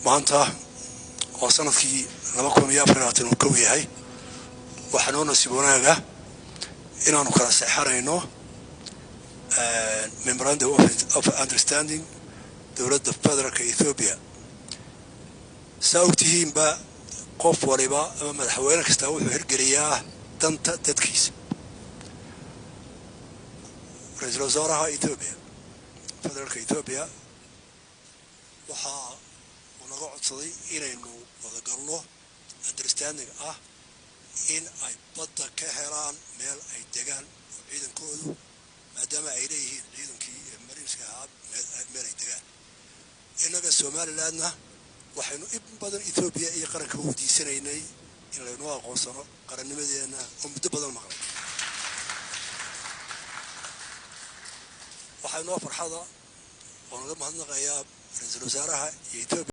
maanta oo sanadkii 2024 uu yahay waxaan nasiib wanaaga inaanu kala saxarayno memorandum of understanding dowladda federaalka Ethiopia saawtihiin ba qof waliba ama madaxweyne kasta wuxuu hirgeliyaa danta dadkiisa ra'iisul wasaaraha Ethiopia federaalka Ethiopia waxa uu naga codsaday inaynu wada galno understanding in ay badda ka helaan meel ay degaan ciidankoodu maadaama ay leeyihiin ciidankii mariinska meel ay degaan inaga Somalilandna waxaynu in badan Ethiopia iyo qaranka u diisanaynay in laynu aqoonsano qarannimadeena oo muddo badan maqan waxaynu farxada oo naga mahadnaqayaa ra'iisul wasaaraha Ethiopia